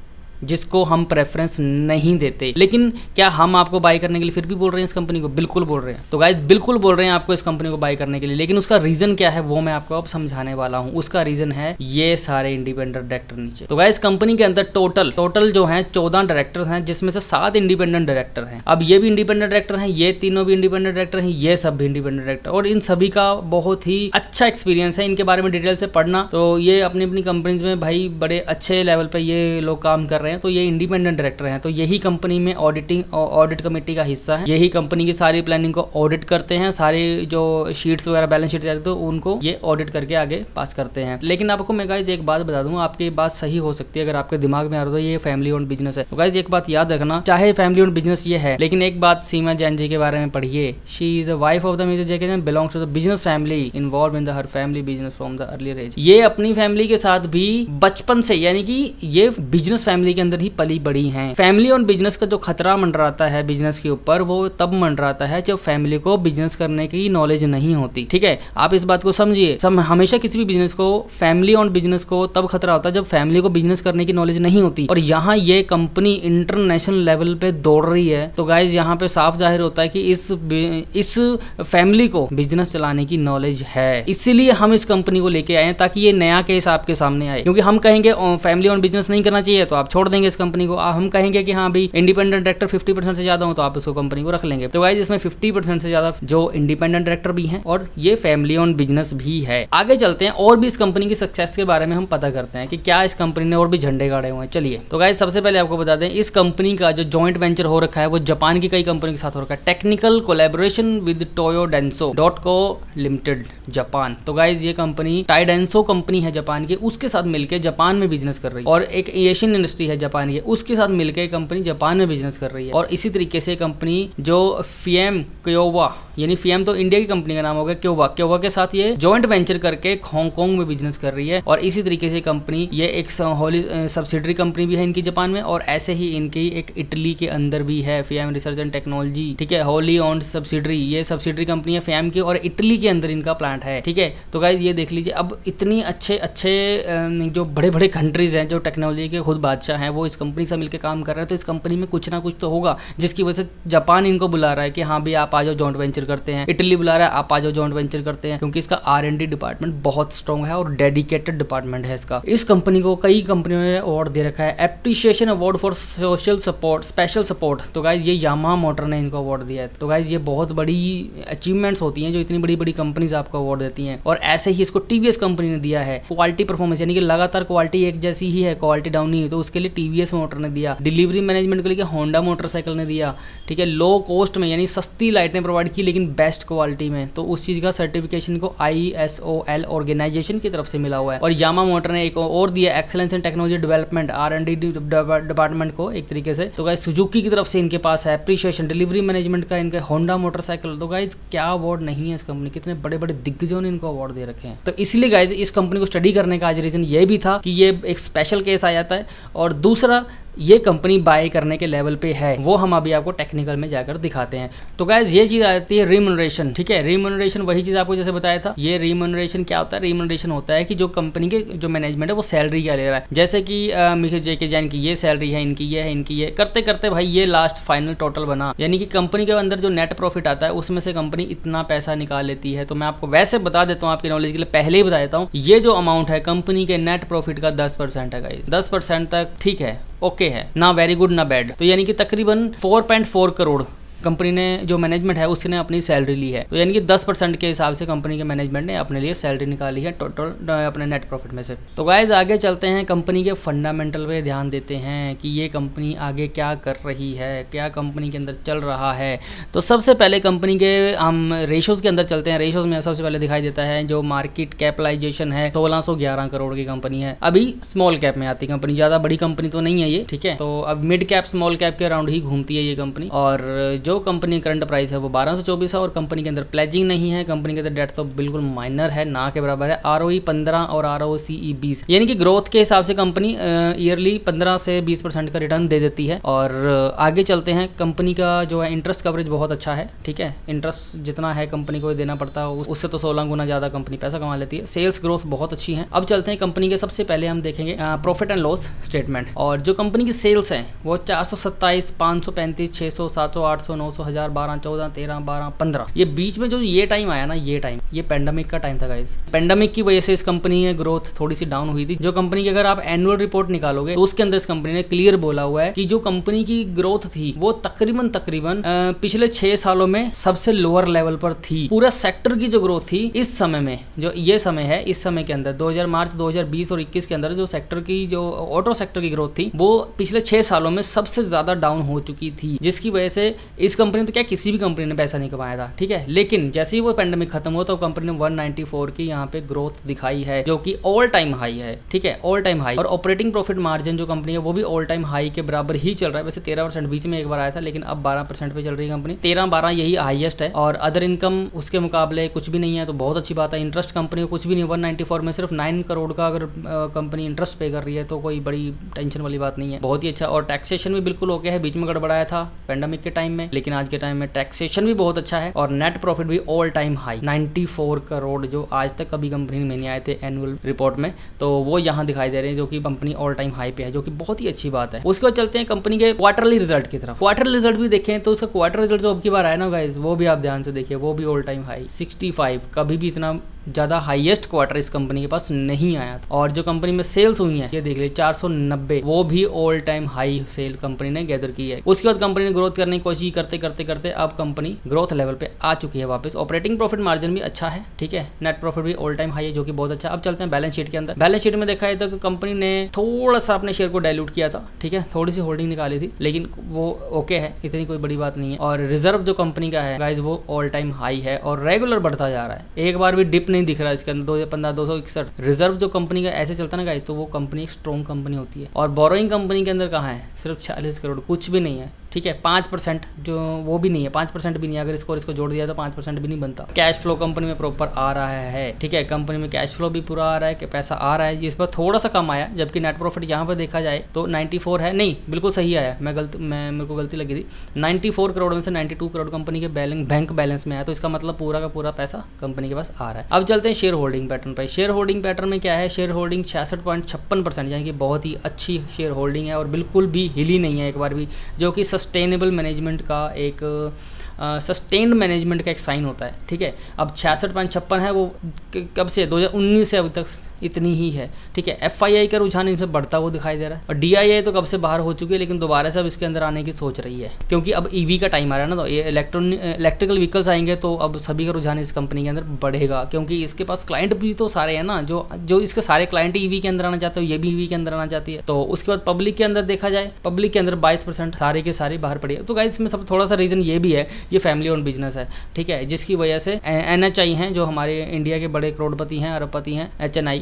जिसको हम प्रेफरेंस नहीं देते, लेकिन क्या हम आपको बाय करने के लिए फिर भी बोल रहे हैं इस कंपनी को? बिल्कुल बोल रहे हैं। तो गाइज बिल्कुल बोल रहे हैं आपको इस कंपनी को बाय करने के लिए, लेकिन उसका रीजन क्या है वो मैं आपको अब समझाने वाला हूं। उसका रीजन है ये सारे इंडिपेंडेंट डायरेक्टर नीचे। तो गाइज कंपनी के अंदर टोटल जो है 14 डायरेक्टर्स हैं, जिसमें से 7 इंडिपेंडेंट डायरेक्टर हैं। अब ये भी इंडिपेंडेंट डायरेक्टर हैं, ये तीनों भी इंडिपेंडेंट डायरेक्टर हैं, ये सब भी इंडिपेंडेंट डायरेक्टर, और इन सभी का बहुत ही अच्छा एक्सपीरियंस है। इनके बारे में डिटेल से पढ़ना, तो ये अपनी अपनी कंपनीज में भाई बड़े अच्छे लेवल पे ये लोग काम कर रहे हैं। तो ये इंडिपेंडेंट डायरेक्टर हैं, तो यही कंपनी में ऑडिट कमेटी का हिस्सा है। यही कंपनी की सारी प्लानिंग को ऑडिट करते हैं, सारी जो शीट्स वगैरह बैलेंस शीट तो उनको ये ऑडिट करके आगे पास करते हैं। लेकिन आपको मैं गाइस एक बात बता दूं, आपकी बात सही हो सकती है अगर आपके दिमाग में आ रहा है ये फैमिली ओन्ड बिजनेस है। तो गाइस एक बात याद रखना, चाहे फैमिली ओन्ड बिजनेस ये है, लेकिन एक बात सीमा जैन जी के बारे में पढ़िए। She is a wife of the mister JK Jain, belongs to the business family, involve in the her family business from the earlier age. ये अपनी फैमिली के साथ भी बचपन से, यानी कि ये बिजनेस फैमिली के अंदर ही पली बड़ी हैं। फैमिली और बिजनेस का जो खतरा मंडराता है बिजनेस के ऊपर, वो तब मंडराता है जब फैमिली को बिजनेस करने की नॉलेज नहीं होती। ठीक है, आप इस बात को समझिए। हमेशा किसी भी बिजनेस को, फैमिली और बिजनेस को तब खतरा होता है जब फैमिली को बिजनेस करने की नॉलेज नहीं होती। और यहाँ ये कंपनी इंटरनेशनल लेवल पे दौड़ रही है, तो गाइज यहाँ पे साफ जाहिर होता है कि इस फैमिली को बिजनेस चलाने की नॉलेज है। इसीलिए हम इस कंपनी को लेके आए हैं, ताकि ये नया केस आपके सामने आए। क्योंकि हम कहेंगे फैमिली और बिजनेस नहीं करना चाहिए तो आप छोड़ छोड़ देंगे इस कंपनी को, हम कहेंगे कि हाँ भाई इंडिपेंडेंट डायरेक्टर 50% से ज्यादा हो तो आप इसको कंपनी को रख लेंगे। तो गाइस इसमें 50% से ज्यादा जो इंडिपेंडेंट डायरेक्टर भी हैं और ये फैमिली ओन बिजनेस भी है। आगे चलते हैं और भी इस कंपनी की सक्सेस के बारे में हम पता करते हैं कि क्या इस कंपनी ने और भी झंडे गाड़े हुए हैं। चलिए तो गाइस सबसे पहले आपको बता दें इस कंपनी का जो जॉइंट वेंचर हो रखा है वो जापान की कई कंपनी के साथ हो रखा है। Technical collaboration with Toyo Denso .co limited Japan. तो गाइस ये कंपनी टाइडेंसो कंपनी है जापान की, उसके साथ मिलकर जापान में बिजनेस कर रही है। और एक एशियन इंडस्ट्री है जापान की, उसके साथ मिलकर कंपनी जापान में बिजनेस कर रही है। और इसी तरीके से कंपनी जो फिएम क्योवा, यानी फिएम तो इंडिया की कंपनी का नाम हो गया, क्योवा के साथ ये जॉइंट वेंचर करके हांगकांग में बिजनेस कर रही है। और इसी तरीके से कंपनी ये एक होली सब्सिडरी कंपनी भी है इनकी जापान में, और ऐसे ही इनकी एक इटली के अंदर भी है फिएम रिसर्च एंड टेक्नोलॉजी, ठीक है, होली ऑन सब्सिडरी, ये सब्सिडरी कंपनी है फिएम की और इटली के अंदर इनका प्लांट है, ठीक है। तो गाइस ये देख लीजिए, अब इतनी अच्छे जो बड़े बड़े कंट्रीज हैं जो टेक्नोलॉजी के खुद बादशाह हैं वो इस कंपनी से मिलकर काम कर रहे हैं। तो इस कंपनी में कुछ ना कुछ तो होगा जिसकी वजह से जापान इनको बुला रहा है कि हाँ भाई आप आ जाओ जॉइंट वेंचर करते हैं, इटली बुला रहा है आप आ जाओ जॉइंट वेंचर करते हैं, क्योंकि इसका R&D डिपार्टमेंट बहुत स्ट्रॉन्ग है और डेडिकेटेड डिपार्टमेंट है इसका। इस कंपनी को कई कंपनियों ने अवार्ड दे रखा है, appreciation award for social support, special support. तो गाइज ये यामाहा मोटर ने इनको अवार्ड दिया है। तो गाइज ये बहुत बड़ी अचीवमेंट्स होती हैं जो इतनी बड़ी बड़ी कंपनीज आपको अवार्ड देती हैं। और ऐसे ही इसको TVS कंपनी ने दिया है क्वालिटी परफॉर्मेंस, यानी कि लगातार क्वालिटी एक जैसी ही है, क्वालिटी डाउन नहीं है, तो उसके लिए TVS मोटर ने दिया। डिलीवरी मैनेजमेंट के लिए होंडा मोटरसाइकिल ने दिया, ठीक है, लो कॉस्ट में यानी सस्ती लाइटें प्रोवाइड की लेकिन बेस्ट क्वालिटी में, तो उस चीज का सर्टिफिकेशन को ISOL ऑर्गेनाइजेशन की तरफ से मिला हुआ है। और यामाहा मोटर ने एक और दिया एक्सेलेंस इन टेक्नोलॉजी डेवलपमेंट R&D डिपार्टमेंट को एक तरीके से। तो गाइस सुजुकी की तरफ से इनके पास है एप्रिसिएशन डिलीवरी मैनेजमेंट का, इनका होंडा मोटरसाइकिल। तो गाइस क्या अवार्ड नहीं है इस कंपनी, कितने बड़े बड़े दिग्गजों ने इनको अवार्ड दे रखे हैं। तो इसलिए गाइस इस कंपनी को स्टडी करने का आज रीजन ये भी था कि ये एक स्पेशल केस आ जाता है, और दूसरा ये कंपनी बाय करने के लेवल पे है, वो हम अभी आपको टेक्निकल में जाकर दिखाते हैं। तो गाइस ये चीज आती है रिम्यूनरेशन, ठीक है। रिम्यूनरेशन वही चीज आपको जैसे बताया था। ये रिम्यूनरेशन क्या होता है? रिम्यूनरेशन होता है कि जो कंपनी के जो मैनेजमेंट है वो सैलरी क्या ले रहा है। जैसे कि मिखिल जेके जैन की ये सैलरी है, इनकी ये है, इनकी ये, करते करते भाई ये लास्ट फाइनल टोटल बना, यानी कि कंपनी के अंदर जो नेट प्रॉफिट आता है उसमें से कंपनी इतना पैसा निकाल लेती है। तो मैं आपको वैसे बता देता हूँ, आपकी नॉलेज के लिए पहले ही बता देता हूँ, ये जो अमाउंट है कंपनी के नेट प्रॉफिट का 10% है गाइस। 10% तक ठीक है, ओके है ना, वेरी गुड ना बैड। तो यानी कि तकरीबन 4.4 करोड़ कंपनी ने जो मैनेजमेंट है उसने अपनी सैलरी ली है। तो यानी कि 10% के हिसाब से कंपनी के मैनेजमेंट ने अपने लिए सैलरी निकाली है टोटल अपने नेट प्रॉफिट में से। तो गाइस आगे चलते हैं, कंपनी के फंडामेंटल पे ध्यान देते हैं कि ये कंपनी आगे क्या कर रही है, क्या कंपनी के अंदर चल रहा है। तो सबसे पहले कंपनी के हम रेशोज के अंदर चलते हैं। रेशोज में सबसे पहले दिखाई देता है जो मार्केट कैपिटलाइजेशन है 1611 करोड़ की कंपनी है। अभी स्मॉल कैप में आती कंपनी, ज्यादा बड़ी कंपनी तो नहीं है ये, ठीक है। तो अब मिड कैप स्मॉल कैप के अराउंड ही घूमती है ये कंपनी। और जो कंपनी करंट प्राइस है वो 1224 है और कंपनी के अंदर प्लेजिंग नहीं है। कंपनी के अंदर डेट तो बिल्कुल माइनर है, ना के बराबर है। ROE 15 और ROCE 20, यानी कि ग्रोथ के हिसाब से कंपनी ईयरली 15 से 20% का रिटर्न दे देती है। और आगे चलते हैं, कंपनी का जो है इंटरेस्ट कवरेज बहुत अच्छा है, ठीक है। इंटरेस्ट जितना है कंपनी को देना पड़ता है उससे तो 16 गुना ज्यादा कंपनी पैसा कमा लेती है। सेल्स ग्रोथ बहुत अच्छी है। अब चलते हैं कंपनी के, सबसे पहले हम देखेंगे प्रॉफिट एंड लॉस स्टेटमेंट। और जो कंपनी की सेल्स है वो 427, 535, 600, 700, 800, 900, 1000, 12, 14, 13, 12, 15, ये बीच में जो ये टाइम आया ना, ये पेंडेमिक का टाइम था गाइस। पेंडेमिक की वजह से इस कंपनी की ग्रोथ थोड़ी सी डाउन हुई थी। जो कंपनी की अगर आप एनुअल रिपोर्ट निकालोगे तो उसके अंदर इस कंपनी ने क्लियर बोला हुआ है कि जो कंपनी की ग्रोथ थी वो तकरीबन पिछले 6 सालों में सबसे लोअर लेवल पर थी। पूरा सेक्टर की जो ग्रोथ थी इस समय में, जो ये समय है, इस समय के अंदर मार्च 2020 और 21 के अंदर जो सेक्टर की, जो ऑटो सेक्टर की ग्रोथ थी वो पिछले 6 सालों में सबसे ज्यादा डाउन हो चुकी थी, जिसकी वजह से इस कंपनी, तो क्या किसी भी कंपनी ने पैसा नहीं कमाया था, ठीक है। लेकिन जैसे ही वो पेंडेमिक खत्म हुआ तो कंपनी ने 194 की यहाँ पे ग्रोथ दिखाई है, जो कि ऑल टाइम हाई है, ठीक है, ऑल टाइम हाई। और ऑपरेटिंग प्रॉफिट मार्जिन जो कंपनी है वो भी ऑल टाइम हाई के बराबर ही चल रहा है। वैसे 13% बीच में एक बार आया था, लेकिन अब 12% पे चल रही है कंपनी। 13-12 यही हाईएस्ट है। और अदर इनकम उसके मुकाबले कुछ भी नहीं है, तो बहुत अच्छी बात है। इंटरेस्ट कंपनी को कुछ भी नहीं, 194 में सिर्फ 9 करोड़ का अगर कंपनी इंटरेस्ट पे कर रही है तो कोई बड़ी टेंशन वाली बात नहीं है, बहुत ही अच्छा। और टैक्सेशन भी बिल्कुल ओके है, बीच में गड़बड़ाया था पेंडेमिक के टाइम में, लेकिन आज के टाइम में टैक्सेशन भी बहुत अच्छा है। और नेट प्रॉफिट भी ऑल टाइम हाई 94 करोड़, जो आज तक कभी कंपनी में नहीं आए थे एनुअल रिपोर्ट में, तो वो यहाँ दिखाई दे रहे हैं, जो कि कंपनी ऑल टाइम हाई पे है, जो कि बहुत ही अच्छी बात है। उसके बाद चलते हैं कंपनी के क्वार्टरली रिजल्ट की तरफ। क्वार्टर रिजल्ट भी देखें तो उसका क्वार्टर रिजल्ट जो अब की बार आया ना गाइस, वो भी आप ध्यान से देखिए, वो भी ऑल टाइम हाई 65, कभी भी इतना ज़्यादा हाईएस्ट क्वार्टर इस कंपनी के पास नहीं आया था। और जो कंपनी में सेल्स हुई है ये देख लीजिए 490, वो भी all time high sale company ने गैदर की है। उसके बाद कंपनी ने ग्रोथ करने की कोशिश करते करते करते अब कंपनी ग्रोथ लेवल पे आ चुकी है वापस। ऑपरेटिंग प्रॉफिट मार्जिन भी अच्छा है, ठीक है, नेट प्रॉफिट भी ऑल टाइम हाई है जो कि बहुत अच्छा। अब चलते हैं बैलेंस शीट के अंदर। बैलेंस शीट में देखा है तो कंपनी ने थोड़ा सा अपने शेयर को डाइल्यूट किया था, ठीक है, थोड़ी सी होल्डिंग निकाली थी, लेकिन वो ओके है, इतनी कोई बड़ी बात नहीं है। और रिजर्व जो कंपनी का है गाइज वो ऑल टाइम हाई है और रेगुलर बढ़ता जा रहा है, एक बार भी डिप नहीं दिख रहा है इसके अंदर। 2015 261 रिजर्व जो कंपनी का ऐसे चलता ना गाइज तो वो कंपनी एक स्ट्रॉन्ग कंपनी होती है। और बोरोइंग कंपनी के अंदर कहाँ है, सिर्फ 46 करोड़, कुछ भी नहीं है, ठीक है। 5% जो वो भी नहीं है, 5% भी नहीं है, अगर इसको जोड़ दिया तो 5% भी नहीं बनता। कैश फ्लो कंपनी में प्रॉपर आ रहा है, ठीक है, कंपनी में कैश फ्लो भी पूरा आ रहा है कि पैसा आ रहा है। इस पर थोड़ा सा कम आया, जबकि नेट प्रॉफिट यहाँ पर देखा जाए तो 94 है, नहीं बिल्कुल सही आया, मेरे को गलती लगी थी। 94 करोड़ में से 92 करोड़ कंपनी के बैंक बैलेंस में आया, तो इसका मतलब पूरा का पूरा पैसा कंपनी के पास आ रहा है। अब चलते हैं शेयर होल्डिंग पैटर्न पर। शेयर होल्डिंग पैटर्न में क्या है, शेयर होल्डिंग 66.56%, यानी कि बहुत ही अच्छी शेयर होल्डिंग है और बिल्कुल भी हिली नहीं है एक बार भी, जो कि सस्टेनेबल मैनेजमेंट का एक सस्टेन्ड मैनेजमेंट का एक साइन होता है, ठीक है। अब 66.56 है, वो कब से 2019 से अभी तक इतनी ही है, ठीक है। FII का रुझान इनसे बढ़ता हुआ दिखाई दे रहा है और DII तो कब से बाहर हो चुकी है, लेकिन दोबारा से अब इसके अंदर आने की सोच रही है, क्योंकि अब EV का टाइम आ रहा है ना, तो ये इलेक्ट्रिकल व्हीकल्स आएंगे तो अब सभी का रुझान इस कंपनी के अंदर बढ़ेगा, क्योंकि इसके पास क्लाइंट भी तो सारे हैं ना, जो इसके सारे क्लाइंट EV के अंदर आना चाहते हो, ये भी EV के अंदर आना चाहती है। तो उसके बाद पब्लिक के अंदर देखा जाए, पब्लिक के अंदर 22% सारे के सारे बाहर पड़ी है। तो गाइस इसमें सब थोड़ा सा रीज़न ये भी है, ये फैमिली ओन बिजनेस है, ठीक है, जिसकी वजह से NHI हैं जो हमारे इंडिया के बड़े करोड़पति हैं, अरबपति हैं, HNI,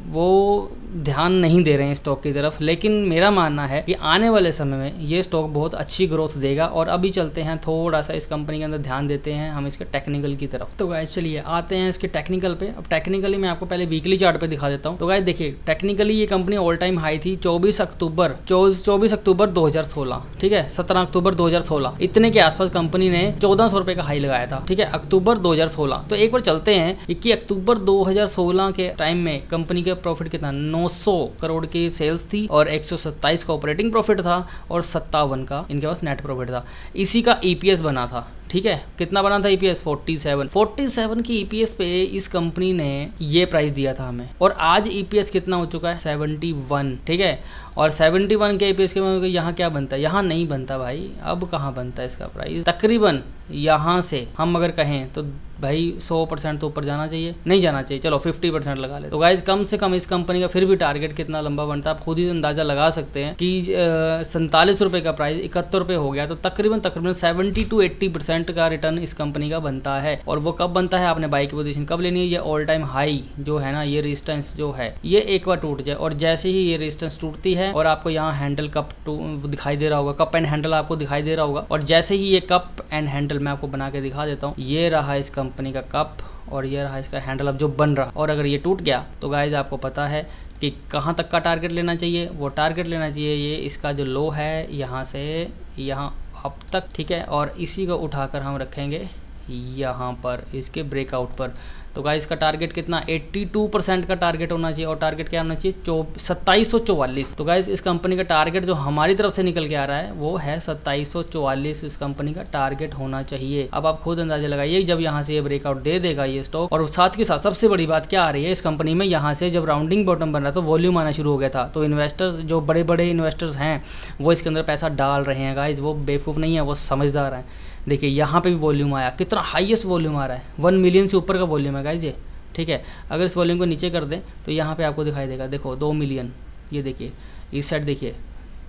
वो ध्यान नहीं दे रहे हैं स्टॉक की तरफ। लेकिन मेरा मानना है कि आने वाले समय में ये स्टॉक बहुत अच्छी ग्रोथ देगा। और अभी चलते हैं थोड़ा सा इस कंपनी के अंदर ध्यान देते हैं हम इसके टेक्निकल की तरफ। तो गाइस चलिए आते हैं इसके टेक्निकल पे। अब टेक्निकली मैं आपको पहले वीकली चार्ट पे दिखा देता हूँ। तो गाइस देखिए टेक्निकली ये कंपनी ऑल टाइम हाई थी 24 अक्टूबर 2016, ठीक है, 17 अक्टूबर 2016 इतने के आसपास कंपनी ने 1400 रुपए का हाई लगाया था, ठीक है, अक्टूबर 2016। तो एक बार चलते हैं 21 अक्टूबर 2016 के टाइम में कंपनी के प्रॉफिट कितना, 900 करोड़ की सेल्स थी और 127 का ऑपरेटिंग प्रॉफिट था और 57 का इनके पास नेट प्रॉफिट था। इसी का EPS बना था, ठीक है, कितना बना था EPS, 47 की EPS पे इस कंपनी ने ये प्राइस दिया था हमें। और आज EPS कितना हो चुका है, 71, ठीक है। और 71 के EPS के यहाँ क्या बनता है, यहाँ नहीं बनता भाई। अब कहाँ बनता है इसका प्राइस, तकरीबन यहाँ से हम अगर कहें तो भाई 100% तो ऊपर जाना चाहिए, नहीं जाना चाहिए, चलो 50% लगा ले। तो गाइज कम से कम इस कंपनी का फिर भी टारगेट कितना लंबा बनता है, आप खुद ही अंदाजा लगा सकते हैं कि 47 रुपये का प्राइस 71 रुपये हो गया, तो तकरीबन 70 to 80% का रिटर्न इस कंपनी का बनता है। और वो कब बनता है, आपने बाई की पोजीशन कब लेनी है, ये ऑल टाइम हाई जो है ना, ये रेजिस्टेंस जो है ये एक बार टूट जाए, और जैसे ही ये रेजिस्टेंस टूटती है और आपको यहाँ हैंडल कप दिखाई दे रहा होगा, कप एंड हैंडल आपको दिखाई दे रहा होगा, और जैसे ही ये कप एंड हैंडल मैं आपको बना के दिखा देता हूँ, ये रहा इस कंपनी का कप और ये रहा इसका हैंडल अब जो बन रहा। और अगर ये टूट गया तो गाइज आपको पता है कि कहाँ तक का टारगेट लेना चाहिए, वो टारगेट लेना चाहिए ये इसका जो लो है यहाँ से यहाँ अब तक, ठीक है। और इसी को उठाकर हम रखेंगे यहाँ पर इसके ब्रेकआउट पर। तो गाइस इसका टारगेट कितना, 82% का टारगेट होना चाहिए। और टारगेट क्या होना चाहिए, 2744। तो गाइस इस कंपनी का टारगेट जो हमारी तरफ से निकल के आ रहा है वो है 2744 इस कंपनी का टारगेट होना चाहिए। अब आप खुद अंदाजा लगाइए जब यहाँ से ये ब्रेकआउट दे देगा ये स्टॉक। और साथ के साथ सबसे बड़ी बात क्या आ रही है इस कंपनी में, यहाँ से जब राउंडिंग बॉटम बन रहा था, वॉल्यूम आना शुरू हो गया था, तो इन्वेस्टर्स जो बड़े बड़े इन्वेस्टर्स हैं वो इसके अंदर पैसा डाल रहे हैं। गाइस वो बेवकूफ़ नहीं है, वो समझदार है। देखिए यहाँ पे भी वॉल्यूम आया, कितना हाईएस्ट वॉल्यूम आ रहा है, 1 मिलियन से ऊपर का वॉल्यूम है गाइस ये, ठीक है। अगर इस वॉल्यूम को नीचे कर दें तो यहाँ पे आपको दिखाई देगा, देखो 2 मिलियन, ये देखिए इस साइड देखिए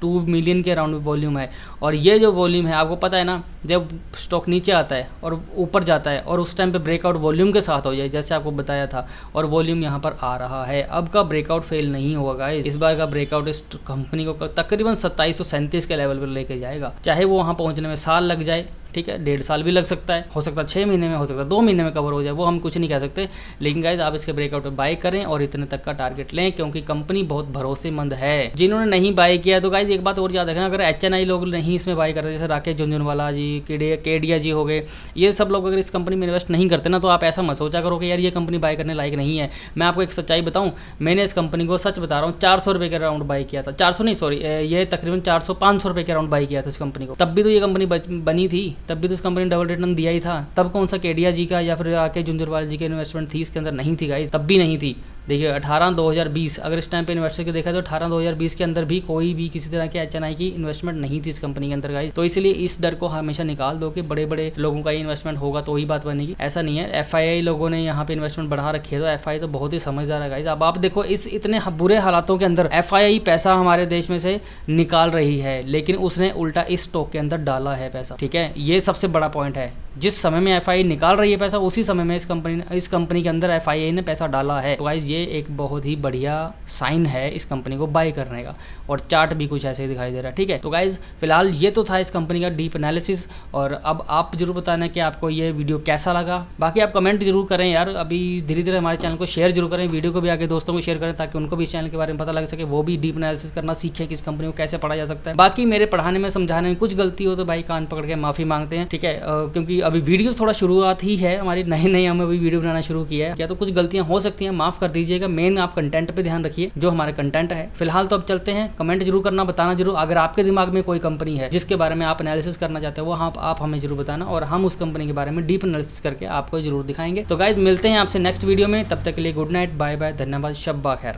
2 मिलियन के अराउंड वॉल्यूम है। और ये जो वॉल्यूम है आपको पता है ना, जब स्टॉक नीचे आता है और ऊपर जाता है और उस टाइम पे ब्रेकआउट वॉल्यूम के साथ हो जाए, जैसे आपको बताया था, और वॉल्यूम यहाँ पर आ रहा है। अब का ब्रेकआउट फेल नहीं होगा, इस बार का ब्रेकआउट इस कंपनी को तकरीबन 2737 के लेवल पर लेके जाएगा। चाहे वो वहाँ पहुँचने में साल लग जाए, ठीक है, 1.5 साल भी लग सकता है, हो सकता है 6 महीने में, हो सकता है 2 महीने में कवर हो जाए, वो हम कुछ नहीं कह सकते। लेकिन गाइज आप इसके ब्रेकआउट पे बाय करें और इतने तक का टारगेट लें, क्योंकि कंपनी बहुत भरोसेमंद है। जिन्होंने नहीं बाय किया तो गाइज एक बात और याद रखें, अगर HNI लोग नहीं इसमें बाय करते, जैसे राकेश झुंझुनवाला जी, केडिया जी हो गए, ये सब लोग अगर इस कंपनी में इन्वेस्ट नहीं करते ना, तो आप ऐसा मत सोचा करो कि यार ये कंपनी बाय करने लायक नहीं है। मैं आपको एक सच्चाई बताऊँ, मैंने इस कंपनी को सच बता रहा हूँ 400 रुपये के अराउंड बाय किया था, 400 नहीं सॉरी, ये तकरीबन 400-500 रुपये के अराउंड बाय किया था इस कंपनी को। तब भी तो ये कंपनी बनी थी, तब भी तो इस कंपनी ने डबल रिटर्न दिया ही था। तब कौन सा केडिया जी का या फिर आके झुंझुनवाला जी की इन्वेस्टमेंट थी इसके अंदर? नहीं थी गाइस, तब भी नहीं थी। देखिए 18/2020 अगर इस टाइम पे इन्वेस्टर को देखा तो 18/2020 के अंदर भी कोई भी किसी तरह के HNI की इन्वेस्टमेंट नहीं थी इस कंपनी के अंदर गाइस। तो इसलिए इस डर को हमेशा निकाल दो कि बड़े बड़े लोगों का ही इन्वेस्टमेंट होगा तो ही बात बनेगी, ऐसा नहीं है। FII लोगों ने यहाँ पे इन्वेस्टमेंट बढ़ा रखी है, तो FII तो बहुत ही समझदार है गाइस। अब आप देखो इस इतने बुरे हालातों के अंदर FII पैसा हमारे देश में से निकाल रही है, लेकिन उसने उल्टा इस स्टॉक के अंदर डाला है पैसा, ठीक है। ये सबसे बड़ा पॉइंट है। जिस समय में FII निकाल रही है पैसा, उसी समय में इस कंपनी के अंदर FII ने पैसा डाला है। तो गाइस ये एक बहुत ही बढ़िया साइन है इस कंपनी को बाय करने का, और चार्ट भी कुछ ऐसे ही दिखाई दे रहा है, ठीक है। तो गाइस फिलहाल ये तो था इस कंपनी का डीप एनालिसिस, और अब आप जरूर बताना कि आपको ये वीडियो कैसा लगा। बाकी आप कमेंट जरूर करें यार, अभी धीरे धीरे हमारे चैनल को शेयर जरूर करें, वीडियो को भी आगे दोस्तों को शेयर करें ताकि उनको भी इस चैनल के बारे में पता लग सके, वो भी डीप एनालिसिस करना सीखें कि इस कंपनी को कैसे पढ़ा जा सकता है। बाकी मेरे पढ़ाने में समझाने में कुछ गलती हो तो भाई कान पकड़ के माफी मांगते हैं, ठीक है। क्योंकि अभी वीडियो थोड़ा शुरुआत ही है हमारी, नई हमें अभी वीडियो बनाना शुरू किया है, क्या तो कुछ गलतियां हो सकती हैं, माफ कर दीजिएगा। मेन आप कंटेंट पे ध्यान रखिए, जो हमारे कंटेंट है। फिलहाल तो अब चलते हैं, कमेंट जरूर करना, बताना जरूर अगर आपके दिमाग में कोई कंपनी है जिसके बारे में आप एनालिसिस करना चाहते हो, वो आप हमें जरूर बताना, और हम उस कंपनी के बारे में डीप एनालिसिस करके आपको जरूर दिखाएंगे। तो गाइज मिलते हैं आपसे नेक्स्ट वीडियो में, तब तक के लिए गुड नाइट, बाय बाय, धन्यवाद, शब्बा खैर।